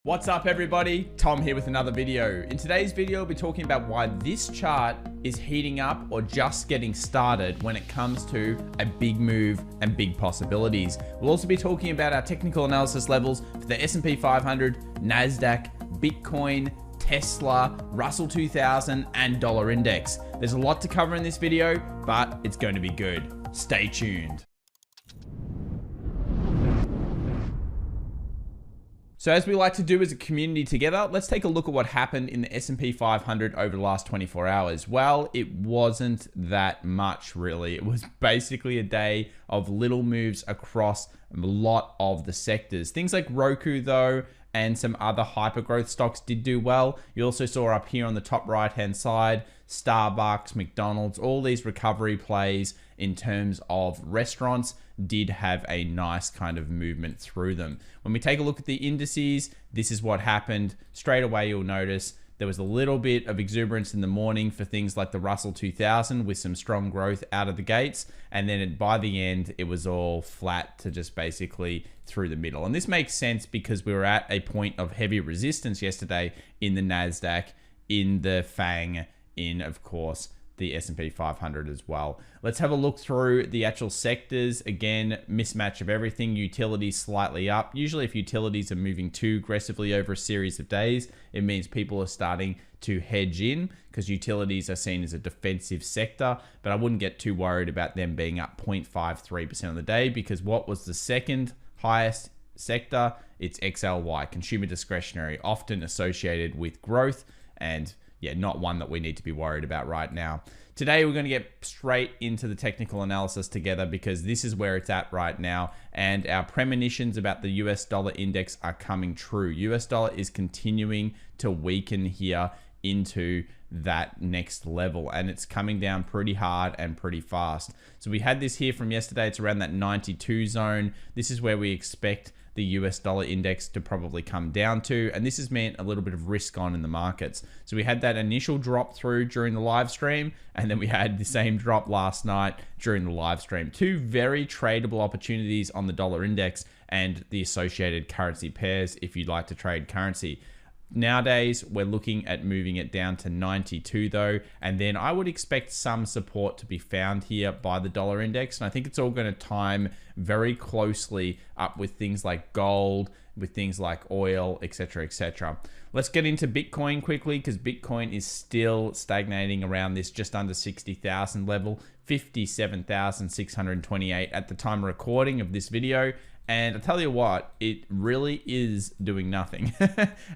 What's up everybody? Tom here with another video. In today's video, we'll be talking about why this chart is heating up or just getting started when it comes to a big move and big possibilities. We'll also be talking about our technical analysis levels for the Sp500, Nasdaq, Bitcoin, Tesla, Russell 2000, and dollar index. There's a lot to cover in this video, but it's going to be good. Stay tuned. So as we like to do as a community together, let's take a look at what happened in the S&P 500 over the last 24 hours. Well, it wasn't that much really. It was basically a day of little moves across a lot of the sectors. Things like Roku though, and some other hyper growth stocks did do well. You also saw up here on the top right hand side, Starbucks, McDonald's, all these recovery plays in terms of restaurants did have a nice kind of movement through them. When we take a look at the indices, this is what happened. Straight away, you'll notice there was a little bit of exuberance in the morning for things like the Russell 2000 with some strong growth out of the gates. And then by the end, it was all flat to just basically through the middle. And this makes sense because we were at a point of heavy resistance yesterday in the Nasdaq, in the FANG, in, of course, the S&P 500 as well. Let's have a look through the actual sectors. Again, mismatch of everything. Utilities slightly up. Usually if utilities are moving too aggressively over a series of days, it means people are starting to hedge in because utilities are seen as a defensive sector, but I wouldn't get too worried about them being up 0.53% on the day because what was the second highest sector? It's XLY, consumer discretionary, often associated with growth and yeah, not one that we need to be worried about right now. Today, we're going to get straight into the technical analysis together because this is where it's at right now. And our premonitions about the US dollar index are coming true. US dollar is continuing to weaken here into that next level and it's coming down pretty hard and pretty fast. So we had this here from yesterday. It's around that 92 zone. This is where we expect the US dollar index to probably come down to, and this has meant a little bit of risk on in the markets. So we had that initial drop through during the live stream, and then we had the same drop last night during the live stream. Two very tradable opportunities on the dollar index and the associated currency pairs if you'd like to trade currency. Nowadays, we're looking at moving it down to 92 though, and then I would expect some support to be found here by the dollar index, and I think it's all going to time very closely up with things like gold, with things like oil, etc, etc. Let's get into Bitcoin quickly because Bitcoin is still stagnating around this just under 60,000 level, 57,628 at the time of recording of this video. And I tell you what, it really is doing nothing.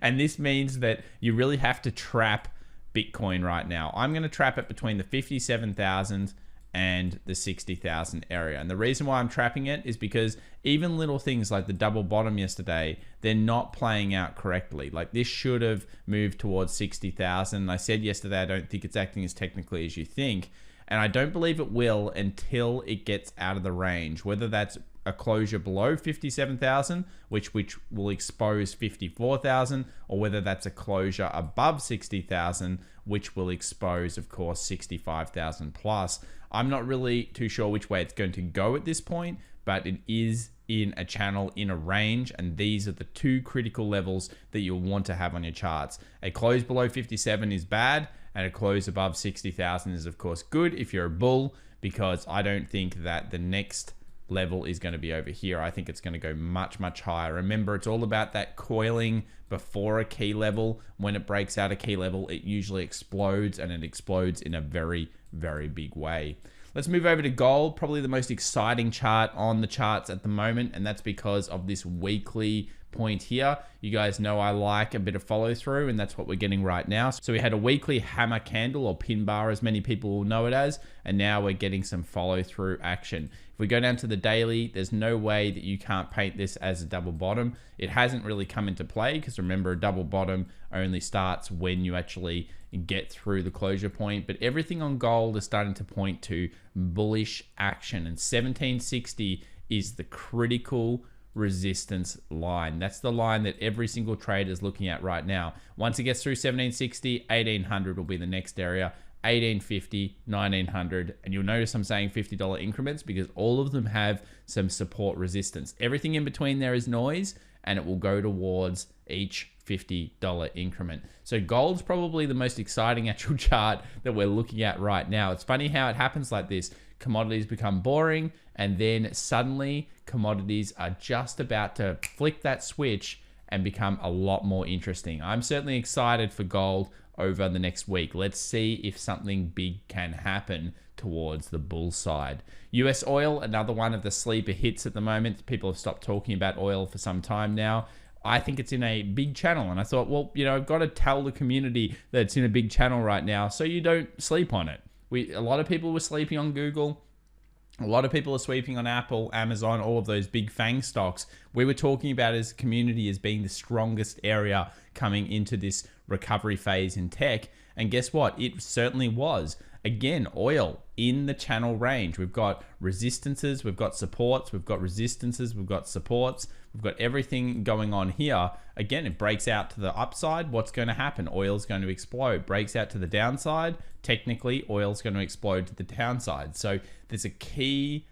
And this means that you really have to trap Bitcoin right now. I'm going to trap it between the 57,000 and the 60,000 area. And the reason why I'm trapping it is because even little things like the double bottom yesterday, they're not playing out correctly. Like this should have moved towards 60,000. I said yesterday, I don't think it's acting as technically as you think. And I don't believe it will until it gets out of the range, whether that's a closure below 57,000, which will expose 54,000, or whether that's a closure above 60,000, which will expose, of course, 65,000 plus. I'm not really too sure which way it's going to go at this point, but it is in a channel, in a range, and these are the two critical levels that you'll want to have on your charts. A close below 57 is bad, and a close above 60,000 is, of course, good if you're a bull, because I don't think that the next level is going to be over here. I think it's going to go much, much higher. Remember, it's all about that coiling before a key level. When it breaks out a key level, it usually explodes, and it explodes in a very, very big way. Let's move over to gold, probably the most exciting chart on the charts at the moment, and that's because of this weekly point here. You guys know I like a bit of follow through, and that's what we're getting right now. So we had a weekly hammer candle, or pin bar as many people will know it as, and now we're getting some follow through action. If we go down to the daily, there's no way that you can't paint this as a double bottom. It hasn't really come into play because remember, a double bottom only starts when you actually get through the closure point, but everything on gold is starting to point to bullish action, and 1760 is the critical resistance line. That's the line that every single trader is looking at right now. Once it gets through 1760, 1800 will be the next area. 1850, 1900, and you'll notice I'm saying $50 increments because all of them have some support resistance. Everything in between there is noise, and it will go towards each $50 increment. So gold's probably the most exciting actual chart that we're looking at right now. It's funny how it happens like this. Commodities become boring, and then suddenly commodities are just about to flick that switch and become a lot more interesting. I'm certainly excited for gold over the next week. Let's see if something big can happen towards the bull side. US oil, another one of the sleeper hits at the moment. People have stopped talking about oil for some time now. I think it's in a big channel, and I thought, well, I've got to tell the community that it's in a big channel right now so you don't sleep on it. A lot of people were sleeping on Google. A lot of people are sweeping on Apple, Amazon, all of those big FANG stocks. We were talking about as a community as being the strongest area coming into this recovery phase in tech. And guess what? It certainly was. Again, oil in the channel range. We've got resistances, we've got supports, we've got resistances, we've got supports. We've got everything going on here. Again, it breaks out to the upside. What's going to happen? Oil's going to explode. Breaks out to the downside. Technically, oil's going to explode to the downside. So there's a key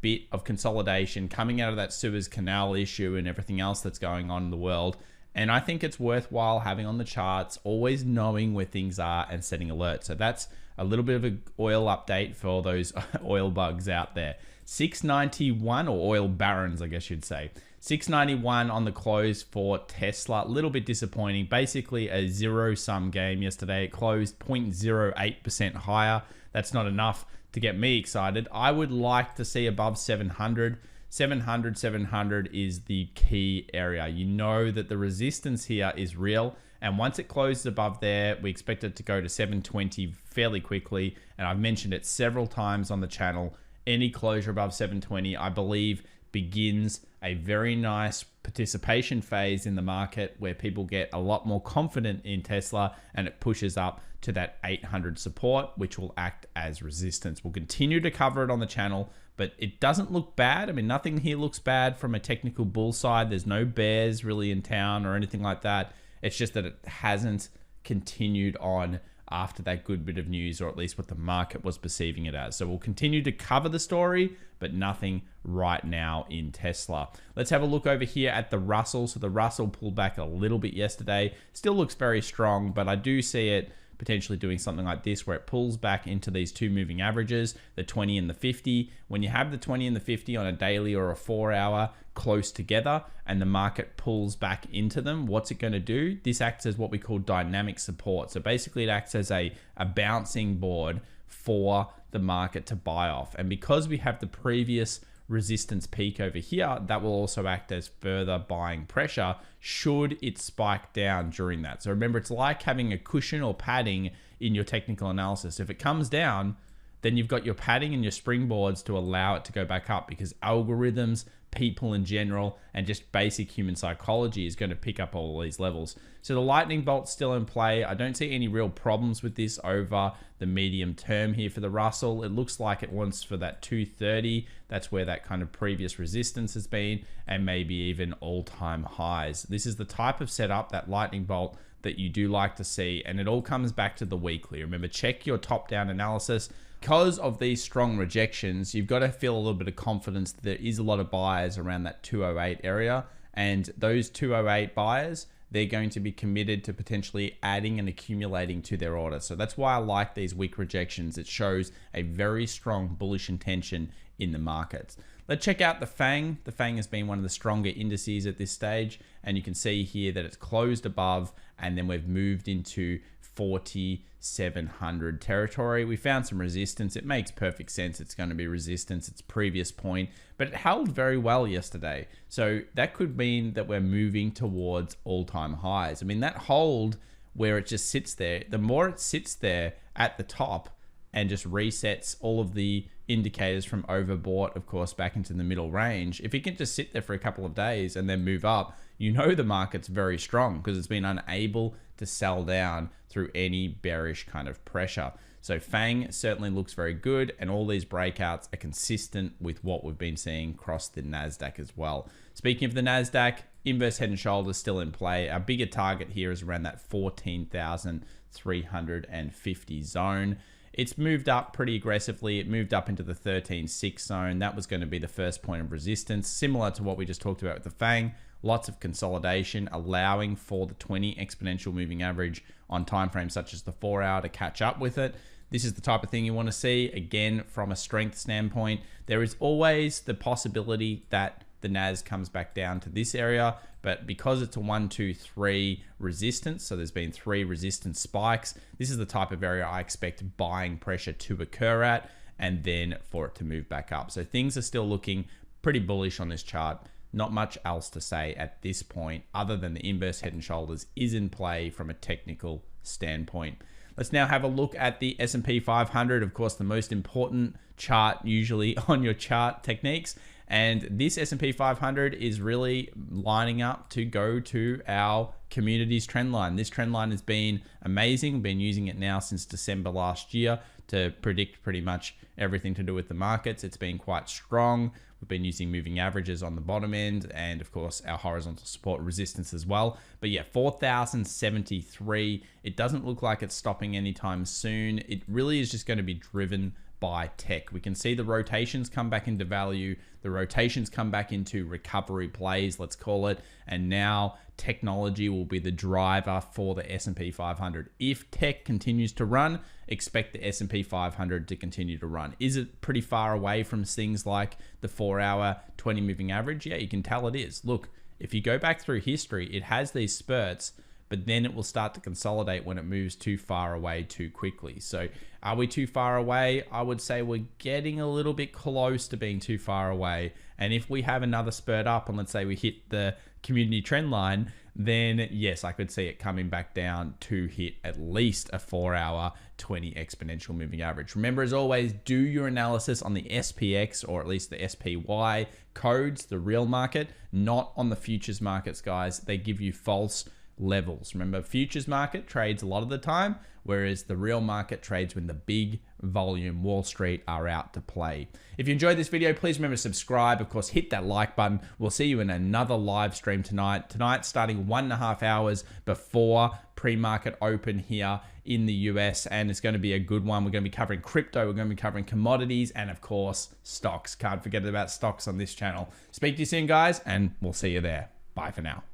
bit of consolidation coming out of that Suez Canal issue and everything else that's going on in the world. And I think it's worthwhile having on the charts, always knowing where things are and setting alerts. So that's a little bit of an oil update for those oil bugs out there. 691, or oil barons, I guess you'd say. 691 on the close for Tesla. A little bit disappointing. Basically a zero-sum game yesterday. It closed 0.08% higher. That's not enough to get me excited. I would like to see above 700. 700 is the key area. You know that the resistance here is real, and once it closes above there, we expect it to go to 720 fairly quickly. And I've mentioned it several times on the channel. Any closure above 720, I believe, begins a very nice participation phase in the market where people get a lot more confident in Tesla, and it pushes up to that 800 support, which will act as resistance. We'll continue to cover it on the channel, but it doesn't look bad. I mean, nothing here looks bad from a technical bull side. There's no bears really in town or anything like that. It's just that it hasn't continued on after that good bit of news, or at least what the market was perceiving it as. So we'll continue to cover the story, but nothing right now in Tesla. Let's have a look over here at the Russell. So the Russell pulled back a little bit yesterday. Still looks very strong, but I do see it potentially doing something like this where it pulls back into these two moving averages, the 20 and the 50. When you have the 20 and the 50 on a daily or a 4-hour close together and the market pulls back into them, what's it going to do? This acts as what we call dynamic support. So basically it acts as a bouncing board for the market to buy off. And because we have the previous resistance peak over here, that will also act as further buying pressure should it spike down during that. So remember, it's like having a cushion or padding in your technical analysis. If it comes down, then you've got your padding and your springboards to allow it to go back up, because algorithms, people in general, and just basic human psychology is going to pick up all these levels. So the lightning bolt's still in play. I don't see any real problems with this over the medium term here for the Russell. It looks like it wants for that 230. That's where that kind of previous resistance has been, and maybe even all-time highs. This is the type of setup, that lightning bolt, that you do like to see, and it all comes back to the weekly. Remember, check your top-down analysis. Because of these strong rejections, you've got to feel a little bit of confidence that there is a lot of buyers around that 208 area, and those 208 buyers, they're going to be committed to potentially adding and accumulating to their order. So that's why I like these weak rejections. It shows a very strong bullish intention in the markets. Let's check out the FANG. The FANG has been one of the stronger indices at this stage, and you can see here that it's closed above, and then we've moved into 4,700 territory. We found some resistance. It makes perfect sense. It's going to be resistance, its previous point, but it held very well yesterday. So that could mean that we're moving towards all-time highs. I mean, that hold where it just sits there, the more it sits there at the top and just resets all of the indicators from overbought, of course, back into the middle range, if it can just sit there for a couple of days and then move up, you know the market's very strong because it's been unable to sell down through any bearish kind of pressure. So FANG certainly looks very good, and all these breakouts are consistent with what we've been seeing across the Nasdaq as well. Speaking of the Nasdaq, inverse head and shoulders still in play. Our bigger target here is around that 14,350 zone. It's moved up pretty aggressively. It moved up into the 13.6 zone. That was going to be the first point of resistance, similar to what we just talked about with the FANG. lots of consolidation, allowing for the 20 exponential moving average on time frames such as the 4 hour to catch up with it. This is the type of thing you want to see. Again, from a strength standpoint, there is always the possibility that the NAS comes back down to this area, but because it's a 1, 2, 3 resistance, so there's been 3 resistance spikes, this is the type of area I expect buying pressure to occur at, and then for it to move back up. So things are still looking pretty bullish on this chart. Not much else to say at this point other than the inverse head and shoulders is in play from a technical standpoint. Let's now have a look at the S&P 500, of course, the most important chart usually on your chart techniques. And this S&P 500 is really lining up to go to our community's trend line. This trend line has been amazing. We've been using it now since December last year to predict pretty much everything to do with the markets. It's been quite strong. We've been using moving averages on the bottom end and of course our horizontal support resistance as well. But yeah, 4,073. It doesn't look like it's stopping anytime soon. It really is just going to be driven by tech. We can see the rotations come back into value. The rotations come back into recovery plays, let's call it. And now technology will be the driver for the S&P 500. If tech continues to run, expect the S&P 500 to continue to run. Is it pretty far away from things like the 4 hour 20 moving average? Yeah, you can tell it is. Look, if you go back through history, it has these spurts, but then it will start to consolidate when it moves too far away too quickly. So are we too far away? I would say we're getting a little bit close to being too far away. And if we have another spurt up and let's say we hit the community trend line, then yes, I could see it coming back down to hit at least a 4 hour 20 exponential moving average. Remember, as always, do your analysis on the SPX or at least the SPY codes, the real market, not on the futures markets, guys. They give you false levels. Remember, futures market trades a lot of the time, whereas the real market trades when the big volume Wall Street are out to play. If you enjoyed this video, please remember to subscribe. Of course, hit that like button. We'll see you in another live stream tonight. Tonight, starting 1.5 hours before pre-market open here in the US, and it's going to be a good one. We're going to be covering crypto, we're going to be covering commodities, and of course, stocks. Can't forget about stocks on this channel. Speak to you soon, guys, and we'll see you there. Bye for now.